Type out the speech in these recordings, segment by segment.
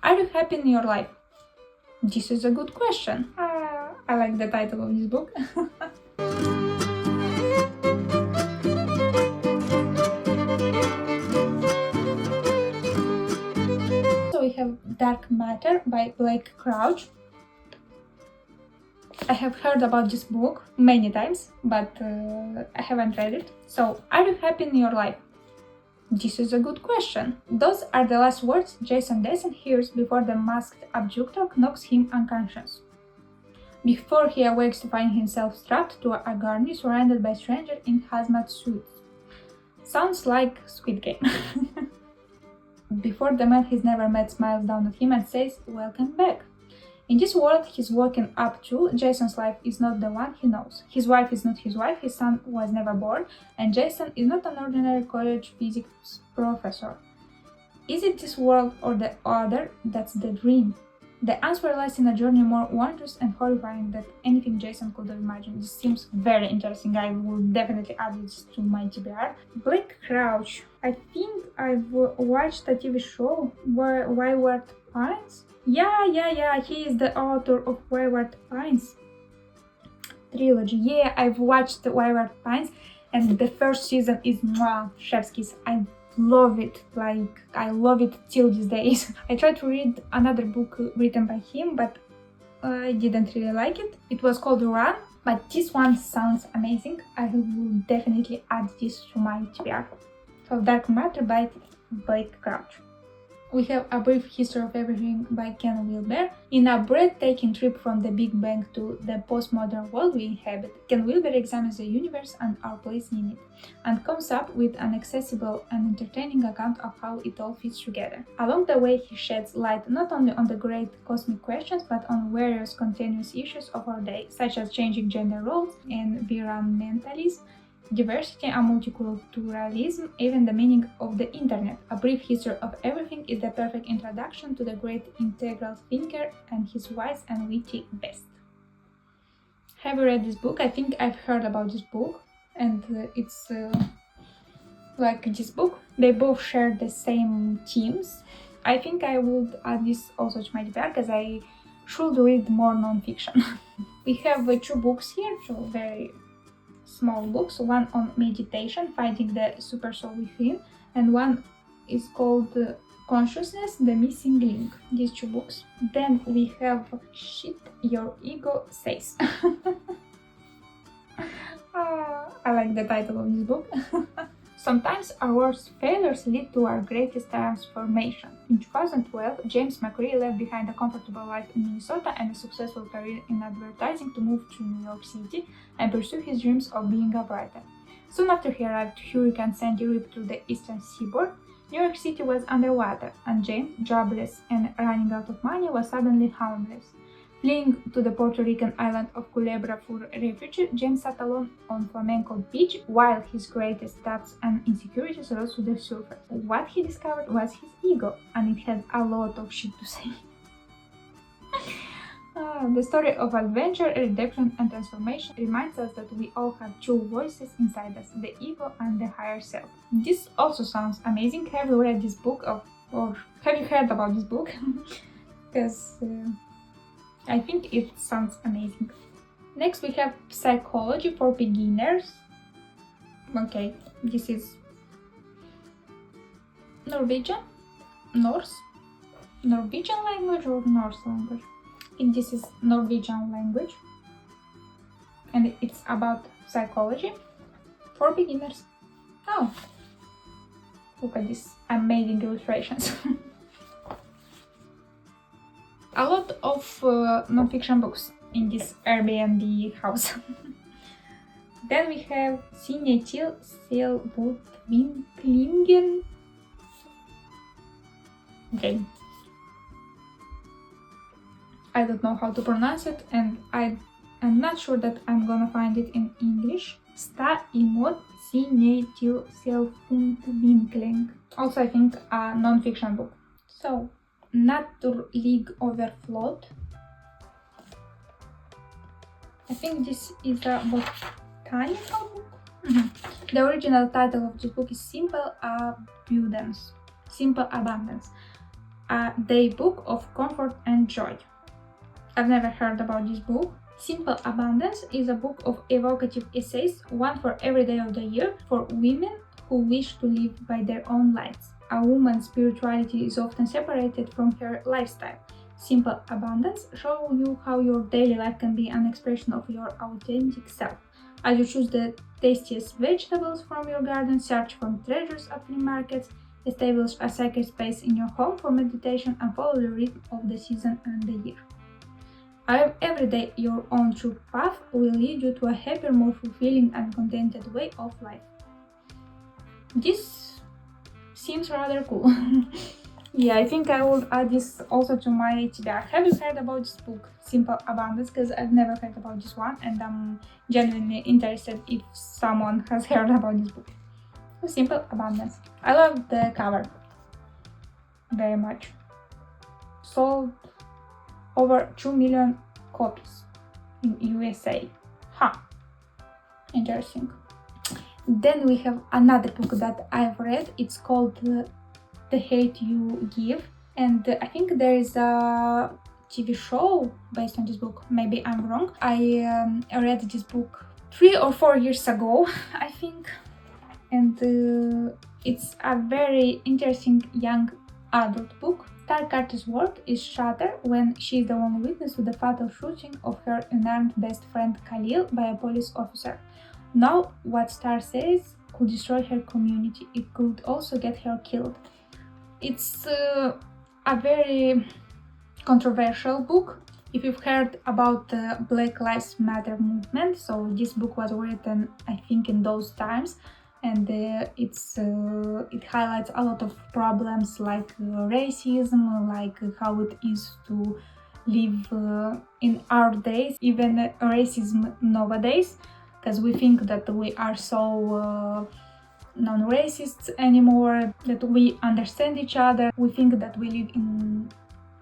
Are you happy in your life? This is a good question. I like the title of this book. So we have Dark Matter by Blake Crouch. I have heard about this book many times, but I haven't read it. So, are you happy in your life? This is a good question. Those are the last words Jason Dyson hears before the masked abductor knocks him unconscious. Before he awakes to find himself strapped to a gurney surrounded by strangers in hazmat suits. Sounds like Squid Game. Before the man he's never met smiles down at him and says, "Welcome back." In this world he's woken up to, Jason's life is not the one he knows. His wife is not his wife, his son was never born, and Jason is not an ordinary college physics professor. Is it this world or the other that's the dream? The answer lies in a journey more wondrous and horrifying than anything Jason could have imagined. This seems very interesting. I will definitely add this to my TBR. Blake Crouch. I think I've watched a TV show, Wayward Pines. Yeah, he is the author of Wayward Pines trilogy. Yeah, I've watched the Wayward Pines, and the first season is chef's kiss. I love it, like I love it till these days. I tried to read another book written by him, but I didn't really like it. It was called Run, but this one sounds amazing. I will definitely add this to my TBR. So Dark Matter by Blake Crouch. We have A Brief History of Everything by Ken Wilber. In a breathtaking trip from the Big Bang to the postmodern world we inhabit, Ken Wilber examines the universe and our place in it, and comes up with an accessible and entertaining account of how it all fits together. Along the way, he sheds light not only on the great cosmic questions, but on various continuous issues of our day, such as changing gender roles, environmentalism, diversity and multiculturalism, even the meaning of the internet. A Brief History of Everything is the perfect introduction to the great integral thinker and his wise and witty best. Have you read this book? I think I've heard about this book, and it's like this book. They both share the same themes. I think I would add this also to my TBR because I should read more non-fiction. We have two books here, so very small books, one on meditation, finding the super soul within, and one is called Consciousness, the Missing Link. These two books. Then we have Shit Your Ego Says. I like the title of this book. Sometimes our worst failures lead to our greatest transformation. In 2012, James McCree left behind a comfortable life in Minnesota and a successful career in advertising to move to New York City and pursue his dreams of being a writer. Soon after he arrived, Hurricane Sandy ripped through the eastern seaboard. New York City was underwater, and James, jobless and running out of money, was suddenly homeless. Fleeing to the Puerto Rican island of Culebra for refuge, James sat alone on Flamenco Beach while his greatest doubts and insecurities rose to the surface. What he discovered was his ego, and it had a lot of shit to say. The story of adventure, redemption, and transformation reminds us that we all have two voices inside us, the ego and the higher self. This also sounds amazing. Have you read this book or have you heard about this book? Because I think it sounds amazing. Next we have Psychology for Beginners. Okay, this is Norwegian? Norwegian language or Norse language? I think this is Norwegian language. And it's about psychology for beginners. Oh, look at these amazing illustrations. A lot of non-fiction books in this Airbnb house. Then we have Signe til Selvutviklingen. Okay. I don't know how to pronounce it, and I'm not sure that I'm gonna find it in English. Sta imot Signe til Selvutvikling. Also, I think a non-fiction book. So, Naturlig Overflod. I think this is a botanical book. The original title of this book is Simple Abundance. a day book of comfort and joy. I've never heard about this book. Simple Abundance is a book of evocative essays, one for every day of the year, for women who wish to live by their own lives. A woman's spirituality is often separated from her lifestyle. Simple Abundance shows you how your daily life can be an expression of your authentic self. As you choose the tastiest vegetables from your garden, search for treasures at flea markets, establish a sacred space in your home for meditation, and follow the rhythm of the season and the year. Every day, your own true path will lead you to a happier, more fulfilling and contented way of life. This seems rather cool. Yeah, I think I will add this also to my TBR. Have you heard about this book, Simple Abundance? Because I've never heard about this one, and I'm genuinely interested if someone has heard about this book. Simple Abundance. I love the cover very much. Sold over 2 million copies in USA. Interesting. Then we have another book that I've read. It's called The Hate You Give, and I think there is a TV show based on this book. Maybe I'm wrong. I read this book 3 or 4 years ago, I think, and it's a very interesting young adult book. Star Carter's world is shattered when she is the only witness to the fatal shooting of her unarmed best friend Khalil by a police officer. Now, what Star says could destroy her community. It could also get her killed. It's a very controversial book. If you've heard about the Black Lives Matter movement, so this book was written, I think, in those times, and it highlights a lot of problems like racism, like how it is to live in our days, even racism nowadays, because we think that we are so non-racist anymore, that we understand each other, we think that we live in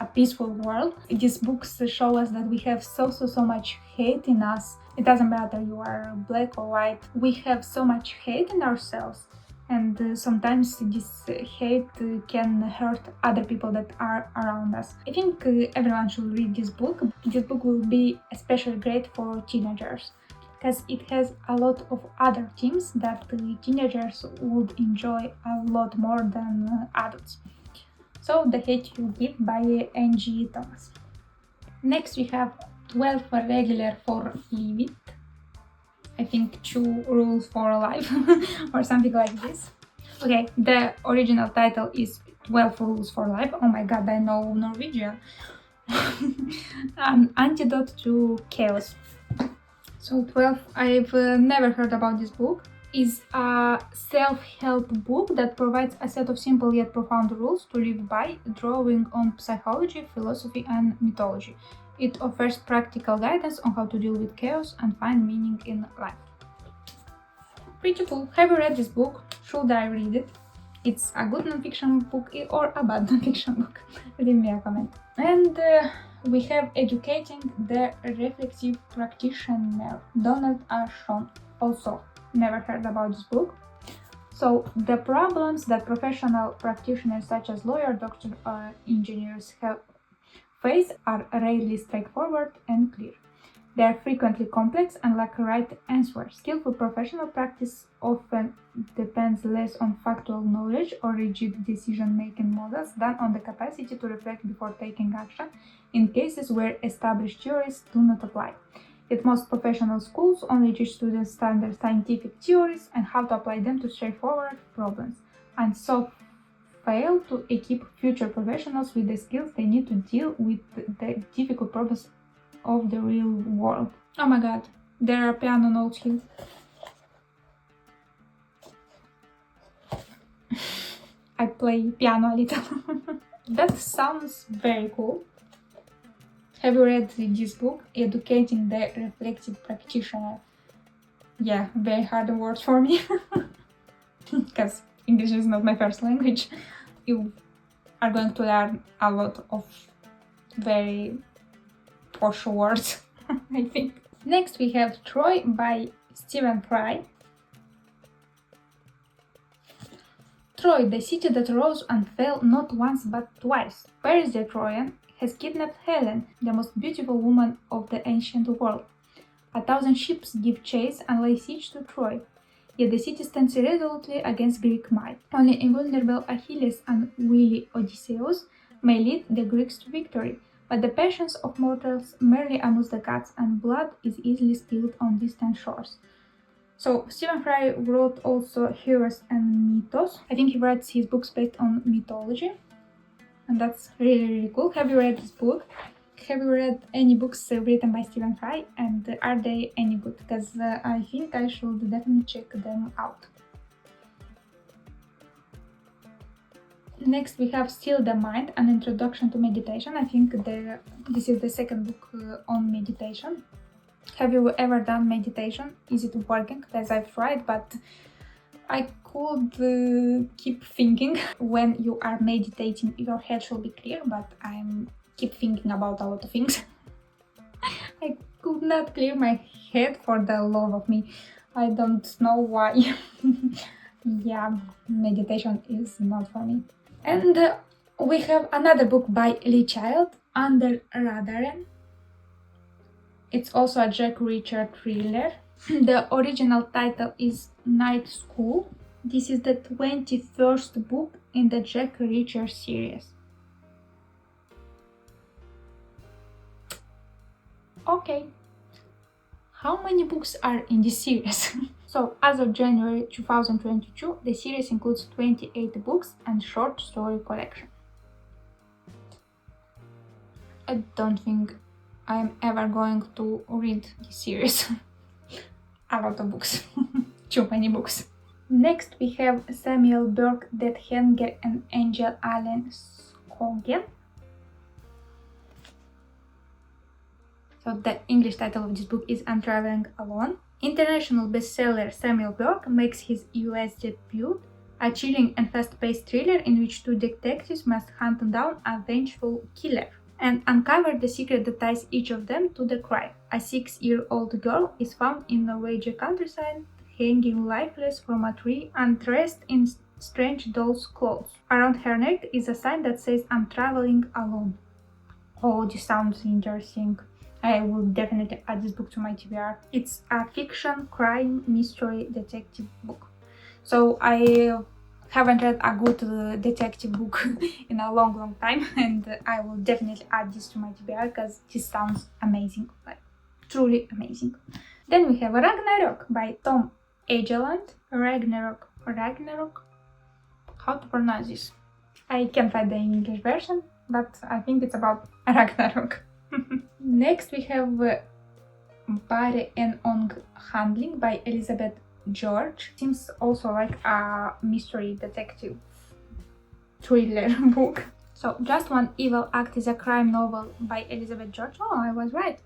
a peaceful world. These books show us that we have so much hate in us. It doesn't matter you are black or white, we have so much hate in ourselves, and sometimes this hate can hurt other people that are around us. I think everyone should read this book. This book will be especially great for teenagers, because it has a lot of other themes that teenagers would enjoy a lot more than adults. So, The Hate You Give by Angie Thomas. Next we have 12 Regular for Leave It. I think 2 Rules for Life or something like this. Okay, the original title is 12 Rules for Life. Oh my god, I know Norwegian. An antidote to chaos. So 12, I've never heard about this book. Is a self-help book that provides a set of simple yet profound rules to live by, drawing on psychology, philosophy, and mythology. It offers practical guidance on how to deal with chaos and find meaning in life. Pretty cool. Have you read this book? Should I read it? It's a good non-fiction book or a bad non-fiction book? Leave me a comment. And we have Educating the Reflective Practitioner, Donald R. Shawn. Also, never heard about this book. So, the problems that professional practitioners such as lawyers, doctors, or engineers face are rarely straightforward and clear. They are frequently complex and lack right answers. Skillful professional practice often depends less on factual knowledge or rigid decision-making models than on the capacity to reflect before taking action in cases where established theories do not apply. Yet most professional schools only teach students standard scientific theories and how to apply them to straightforward problems, and so fail to equip future professionals with the skills they need to deal with the difficult problems of the real world. Oh my god, there are piano notes here. I play piano a little. That sounds very cool. Have you read this book, Educating the Reflective Practitioner? Yeah, very hard words for me, because English is not my first language. You are going to learn a lot of very posh words, I think. Next we have Troy by Stephen Fry. Troy, the city that rose and fell not once but twice. Paris the Trojan has kidnapped Helen, the most beautiful woman of the ancient world. 1,000 ships give chase and lay siege to Troy. Yet the city stands resolutely against Greek might. Only invulnerable Achilles and wily Odysseus may lead the Greeks to victory, but the passions of mortals merely amuse the gods, and blood is easily spilled on distant shores. So Stephen Fry wrote also Heroes and Mythos. I think he writes his books based on mythology, and that's really cool. Have you read this book? Have you read any books written by Stephen Fry, and are they any good? Because I think I should definitely check them out. Next we have Still the Mind, an introduction to meditation. I think this is the second book on meditation. Have you ever done meditation? Is it working? Because I've tried, but I could keep thinking. When you are meditating, your head should be clear, but I'm keep thinking about a lot of things. I could not clear my head for the love of me. I don't know why. Yeah, meditation is not for me. And we have another book by Lee Child, Under Radaren. It's also a Jack Reacher thriller. The original title is Night School. This is the 21st book in the Jack Reacher series. Okay, how many books are in this series? So, as of January 2022, the series includes 28 books and short story collection. I don't think I'm ever going to read this series. A lot of books. Too many books. Next we have Samuel Berg, Dead Henger and Angel Allen Skogen. So the English title of this book is I'm Traveling Alone. International bestseller Samuel Berg makes his US debut, a chilling and fast-paced thriller in which two detectives must hunt down a vengeful killer and uncover the secret that ties each of them to the crime. A 6-year-old girl is found in Norwegian countryside, hanging lifeless from a tree and dressed in strange doll's clothes. Around her neck is a sign that says I'm traveling alone. Oh, this sounds interesting. I will definitely add this book to my TBR. It's a fiction, crime, mystery, detective book. So I haven't read a good detective book in a long time, and I will definitely add this to my TBR because this sounds amazing, like truly amazing. Then we have Ragnarok by Tom Egeland. Ragnarok. How to pronounce this? I can't find the English version, but I think it's about Ragnarok. Next we have Bare en Ong Handling by Elizabeth George. Seems also like a mystery detective thriller book. So Just One Evil Act is a crime novel by Elizabeth George. Oh, I was right.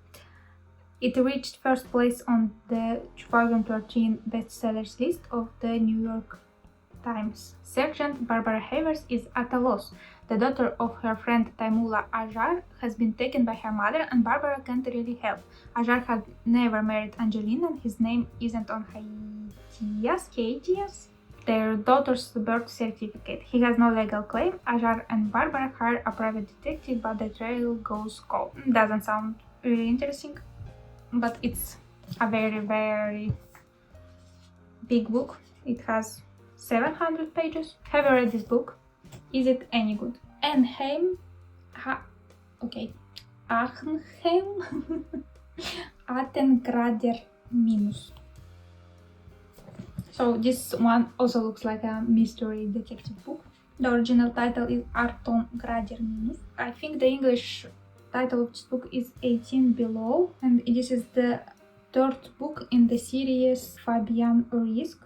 It reached first place on the 2013 bestsellers list of the New York Times. Sergeant Barbara Havers is at a loss. The daughter of her friend Taimula Ajar has been taken by her mother, and Barbara can't really help. Ajar had never married Angelina, and his name isn't on Haitias, their daughter's birth certificate. He has no legal claim. Ajar and Barbara hire a private detective, but the trail goes cold. Doesn't sound really interesting, but it's a very big book. It has 700 pages. Have you read this book? Is it any good? Achenheim Attengrader Minus. So this one also looks like a mystery detective book. The original title is Arton Grader Minus. I think the English title of this book is 18 Below, and this is the third book in the series Fabian Risk.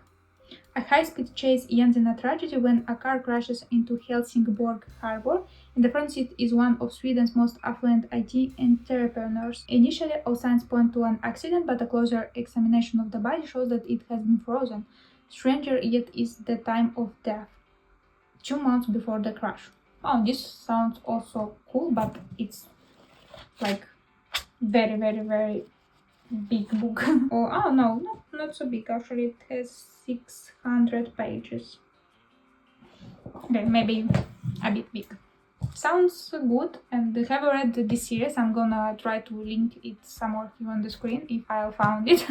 A high-speed chase ends in a tragedy when a car crashes into Helsingborg harbor. In the front seat is one of Sweden's most affluent IT entrepreneurs. Initially, all signs point to an accident, but a closer examination of the body shows that it has been frozen. Stranger yet is the time of death, 2 months before the crash. Oh, this sounds also cool, but it's like very big book. Oh no, not so big. Actually, it has 600 pages. Okay, maybe a bit big. Sounds good, and have you read this series? I'm gonna try to link it somewhere here on the screen if I'll found it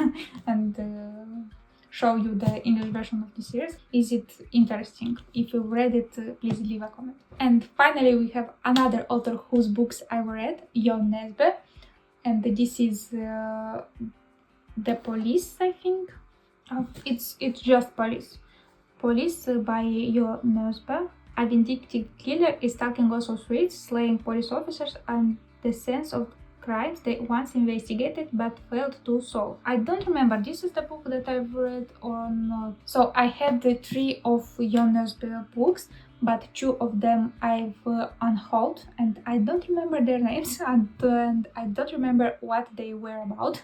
and show you the English version of the series. Is it interesting? If you've read it, please leave a comment. And finally, we have another author whose books I've read, Jon Nesbø, and this is The Police, I think. It's just Police. Police by Jon Nesbø. A vindictive killer is stalking Oslo streets, slaying police officers and the sense of crimes they once investigated but failed to solve. I don't remember, this is the book that I've read or not. So I had the 3 of Jon Nesbø books, but 2 of them I've unhauled, and I don't remember their names and I don't remember what they were about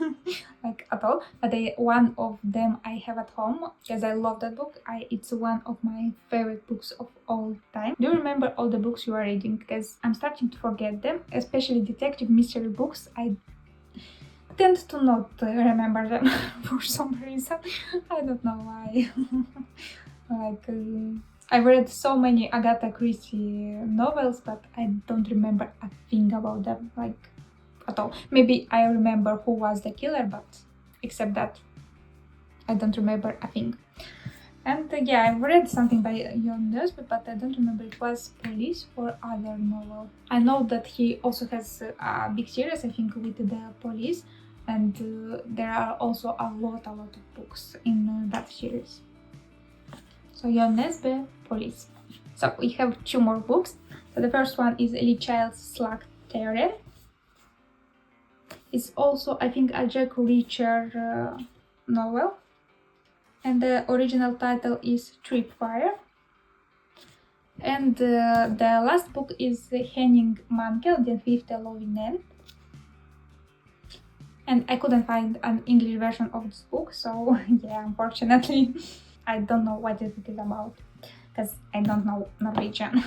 like at all. But one of them I have at home because I love that book. It's one of my favorite books of all time. Do you remember all the books you are reading? Because I'm starting to forget them, especially detective mystery books. I tend to not remember them for some reason. I don't know why. I've read so many Agatha Christie novels, but I don't remember a thing about them, at all. Maybe I remember who was the killer, but except that, I don't remember a thing. And yeah, I've read something by Jon Nesbø, but I don't remember it was Police or other novel. I know that he also has a big series, I think, with the Police, and there are also a lot of books in that series. So Jon Nesbø, Police. So we have 2 more books. So the first one is Lee Child's Slack Terrier. It's also, I think, a Jack Reacher novel. And the original title is Tripwire. And the last book is Henning Mankell, Den Fifte Lovinen. And I couldn't find an English version of this book, so yeah, unfortunately. I don't know what it is about, because I don't know Norwegian.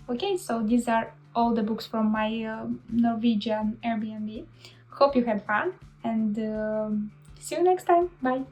Okay, so these are all the books from my Norwegian Airbnb. Hope you had fun, and see you next time. Bye!